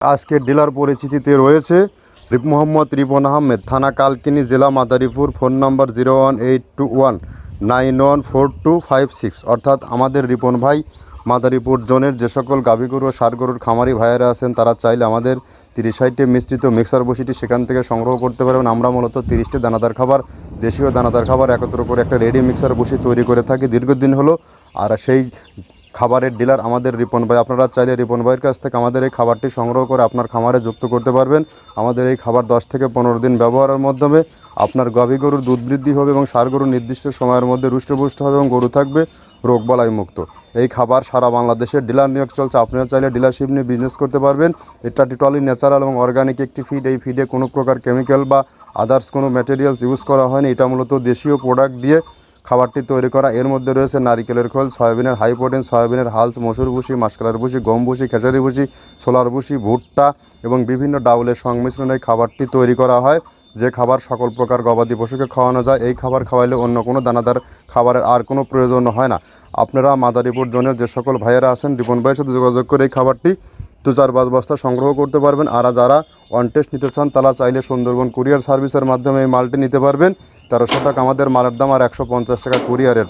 আজকের ডিলার পরিচিতিতে রয়েছে মোহাম্মদ রিপন আহমেদ, থানা কালকিনি, জেলা মাদারীপুর। ফোন নম্বর 01821914256। অর্থাৎ আমাদের রিপন ভাই মাদারীপুর জোনের যে সকল গাভী গরু ও ষাঁড় গরুর খামারি ভাইয়েরা আছেন তারা চাইলে আমাদের 30-60টি মিশ্রিত মিক্সার বসিটি সেখান থেকে সংগ্রহ করতে পারবেন। আমরা মূলত 30টি দানাদার খাবার, দেশীয় দানাদার খাবার একত্র করে একটা রেডি মিক্সার বসি তৈরি করে থাকি দীর্ঘদিন হলো। আর সেই খাবারের ডিলার আমাদের রিপন ভাই। আপনারা চাইলে রিপন ভাইয়ের কাছ থেকে আমাদের এই খাবারটি সংগ্রহ করে আপনার খামারে যুক্ত করতে পারবেন। আমাদের এই খাবার 10 থেকে 15 দিন ব্যবহারের মাধ্যমে আপনার গাভী গরুর দুধ বৃদ্ধি হবে এবং ষাঁড় গরুর নির্দিষ্ট সময়ের মধ্যে রুষ্টপুষ্ট হবে এবং গরু থাকবে রোগবালাই মুক্ত। এই খাবার সারা বাংলাদেশের ডিলার নিয়োগ চলছে। আপনিও চাইলে ডিলারশিপ নিয়ে বিজনেস করতে পারবেন। এটা টোটালি ন্যাচারাল এবং অর্গানিক একটি ফিড। এই ফিডে কোনো প্রকার কেমিক্যাল বা আদার্স কোনো ম্যাটেরিয়ালস ইউজ করা হয়নি। এটা মূলত দেশীয় প্রোডাক্ট দিয়ে খাবারটি তৈরি করা। এর মধ্যে রয়েছে নারিকেলের খোল, সয়াবিনের হাই প্রোটিন, সয়াবিনের হালস, মসুর ভুসি, মাসকলার ভুসি, গম ভুসি, খেসারি ভুসি, ছোলার ভুসি, ভুট্টা এবং বিভিন্ন ডাউলের সংমিশ্রণে এই খাবারটি তৈরি করা হয়। যে খাবার সকল প্রকার গবাদি পশুকে খাওয়ানো যায়। এই খাবার খাওয়াইলে অন্য কোনো দানাদার খাবারের আর কোনো প্রয়োজন হয় না। আপনারা মাদারীপুর জোনের যে সকল ভাইয়েরা আছেন রিপন ভাইয়ের সাথে যোগাযোগ করে এই খাবারটি 2-4 বস্তা সংগ্রহ করতে পারবেন। আর যারা অন টেস্ট নিতে চান তারা চাইলে সুন্দরবন কুরিয়ার সার্ভিসের মাধ্যমে এই মালটি নিতে পারবেন। 1300 টাকা আমাদের মালের দাম আর 150 টাকা কুরিয়ারের।